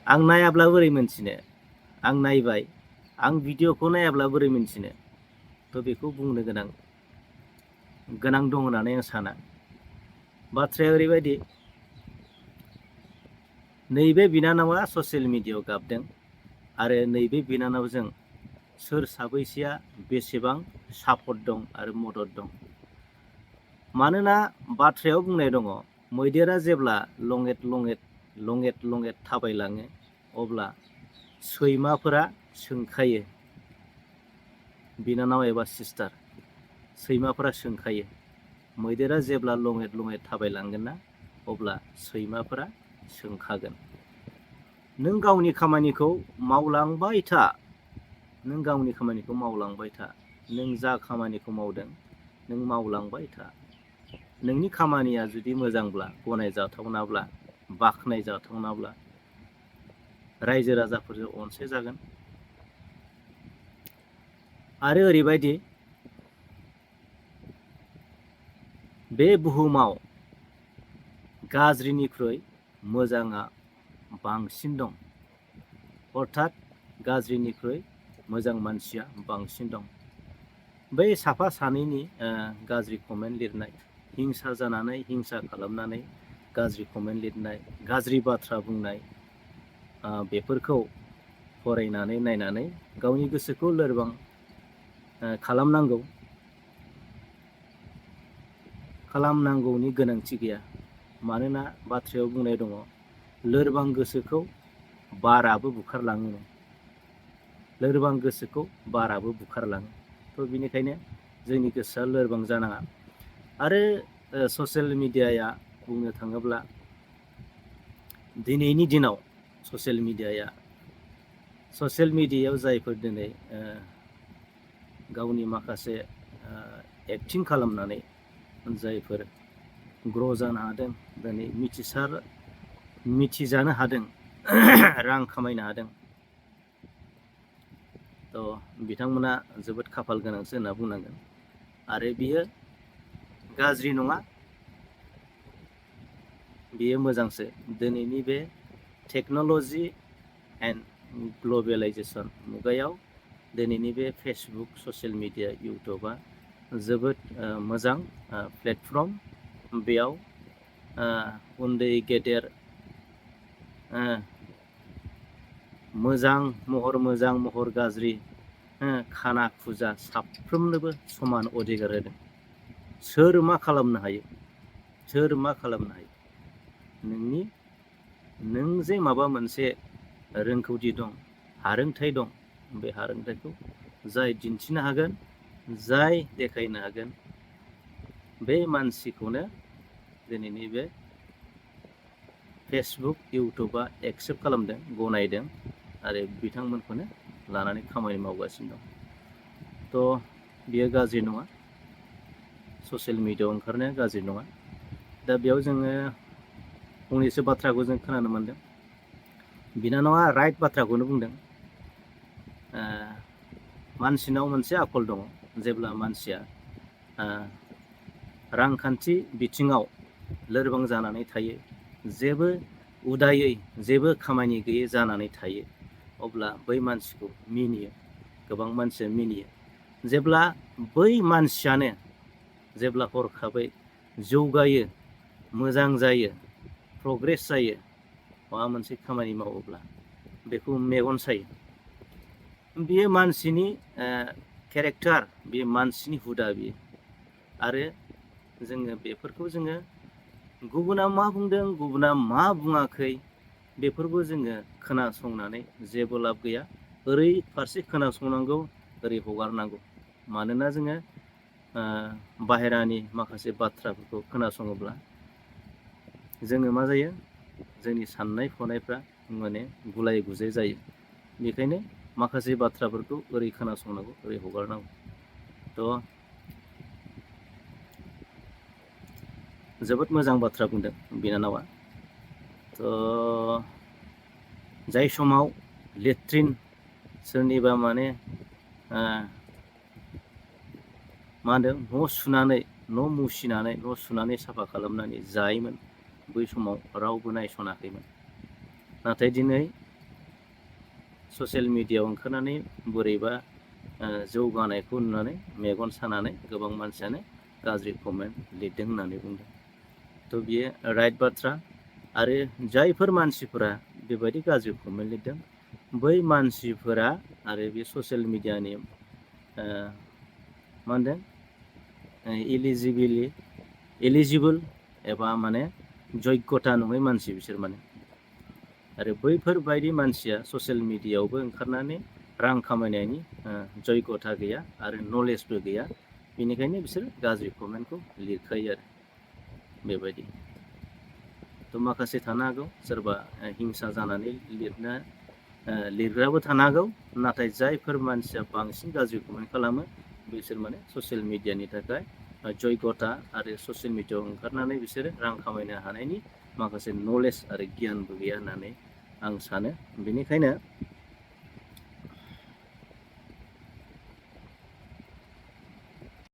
आं नायाब्ला बोरै मोनथिनो, आं नायबाय, आं भिडिअखौ नायाब्ला बोरै मोनथिनो? थ' बेखौ बुंनो गोनां दं होननानै आं साना। बाथ्राया ओरैबायदि, नैबे बिनानावा ससियेल मिडियायाव गाबदों आरो नैबे बिनानावजों सोर साबैसेया बेसेबां सापर्ट दं आरो मदद दं। मानोना बाथ्रायाव बुंनाय दङ, मैदेरा जेब्ला लङेट थाबायलाङो अब्ला सैमाफोरा सोंखायो। बिनानाव एबा सिस्टार, सैमाफोरा सोंखायो। मैदेरा जेब्ला लङेट थाबायलांगोन ना, अब्ला सैमाफोरा सोंखागोन। नों गावनि खामानिखौ मावलांबाय था, नों गावनि खामानिखौ मावलांबाय था। नों जा खामानिखौ मावदों नों मावलांबाय था। नोंनि खामानिया जुदि मोजांब्ला, गनायजाथावनाब्ला, बाख्नायजाथावनाब्ला रायजो राजाफोरजों अनसायजागोन। आरो ओरैबायदि, बे बुहुमाव गाज्रिनिख्रुइ मोजाङा बांसिन दं। अर्थात गाज्रिनिख्रुइ मोजां मानसिया बांसिन दं। बै साफा सानैनि गाज्रि कमेन्ट लिरनाय, हिंसा जानानै, हिंसा खालामनानै गाज्रि कमेन्ट लिरनाय, गाज्रि बाथ्रा बुंनाय, बेफोरखौ फरायनानै नायनानै गावनि गोसोखौ लोरबां खालामनांगौनि गोनांथि गैया। मानोना बाथ्रायाव बुंनाय दङ, लोरबां गोसोखौ बाराबो बुखारलाङो। लोरबां गोसोखौ बाराबो बुखारलाङो। थ' बिनिखायनो जोंनि गोसोआ लोरबां जानाङा। आरो ससियेल मिडियाया बुंनो थाङोब्ला दिनैनि दिनाव ससियेल मिडियायाव जायफोर दिनै गावनि माखासे एक्टिं खालामनानै जायफोर ग्र' जानो हादों, दिनै मिथिजानो हादों, रां खामायनो हादों, थ' बिथांमोना जोबोद खाफाल गोनांसो होनना बुंनांगोन। आरो बियो गाज्रि नङा, बियो मोजांसो। दिनैनि बे टेक्न'लजि एन्ड ग्लबेलाइजेसन मुगायाव दिनैनि बे फेसबुक, ससियेल मिडिया, इउटुबा जोबोद मोजां प्लेटफर्म। बेयाव उन्दै गेदेर, मोजां महर गाज्रि, खाना खुजा साफ्रोमनोबो समान अधिकार होदों। सोर मा खालामनो हायो, सोर मा खालामनो हायो। नों जे माबा मोनसे रोंगौथि दं, हारोंथाइ दं, बे हारोंथाइखौ जाय दिन्थिनो हागोन, जाय देखायनो हागोन, बे मानसिखौनो दिनैनि बे फेसबुक, इउटुबा एक्सेप्ट खालामदों, गनायदों आरो बिथांमोनखौनो लानानै खामानि मावगासिनो दं। थ' बियो गाज्रि नङा, ससियेल मिडियायाव ओंखारनाया गाज्रि नङा। दा बेयाव जोङो फंनैसो बाथ्राखौ जों खोनानो मोनदों। बिनानावा राइट बाथ्राखौनो बुंदों। मानसिनाव मोनसे आखल दङ, जेब्ला मानसिया रांखान्थि बिथिङाव लोरबां जानानै थायो, जेबो उदायै, जेबो खामानि गैयै जानानै थायो, अब्ला बै मानसिखौ मिनियो, गोबां मानसिया मिनियो। जेब्ला बै मानसियानो जेब्ला हरखाबै जौगायो, मोजां जायो, प्रग्रेस जायो, माबा मोनसे खामानि मावोब्ला बेखौ मेगन सायो। बियो मानसिनि केरेक्टार, बेयो मानसिनि हुदा बियो। आरो जोङो बेफोरखौ जोङो गुबुना मा बुंदों, गुबुना मा बुङाखै, बेफोरखौ जोङो खोनासंनानै जेबो लाब गैया। ओरै फारसे खोनासंनांगौ, ओरै हगारनांगौ। मानोना जोङो बाहेरानि माखासे बाथ्राफोरखौ खोनासङोब्ला जोङो मा जायो, जोंनि साननाय हनायफ्रा माने गुलाय गुजाय जायो। बेखायनो माखासे बाथ्राफोरखौ ओरै खोनासंनांगौ, ओरै हगारनांगौ। थ' जोबोद मोजां बाथ्रा बुंदों बिनानावा। थ' जाय समाव लेट्रिन सोरनिबा माने मा होनदों, न' मुसिनानै, न' सुनानै साफा खालामनानै जायोमोन, बै समाव रावबो नायसनाखैमोन। नाथाय दिनै ससियेल मिडियायाव ओंखारनानै बोरैबा जौगानायखौ नुनानै मेगन सानानै गोबां मानसियानो गाज्रि कमेन्ट लिरदों होननानै बुंदों। थ' बियो राइट बाथ्रा। आरो जायफोर मानसिफोरा बेबायदि गाज्रि कमेन्ट लिरदों बै मानसिफोरा आरो बे ससियेल मिडियानि मा होनदों एलिजिबोल एबा माने जग्यता नङै मानसि बिसोर माने। आरो बैफोरबायदि मानसिया ससियेल मिडियायावबो ओंखारनानै रां खामायनायनि जग्यता गैया आरो नलेजबो गैया, बेनिखायनो बिसोर गाज्रि कमेन्टखौ लिरखायो आरो बेबायदि। थ' माखासे थानो हागौ सोरबा हिंसा जानानै लिरग्राबो थानो हागौ, नाथाय जायफोर मानसिया बांसिन गाज्रि कमेन्ट खालामो बिसोर माने ससियेल मिडियानि थाखाय जग्यता आरो ससियेल मिडियायाव ओंखारनानै बिसोरो रां खामायनो हानायनि माखासे नलेज आरो गियानबो गैया होननानै आं सानो। बेनिखायनो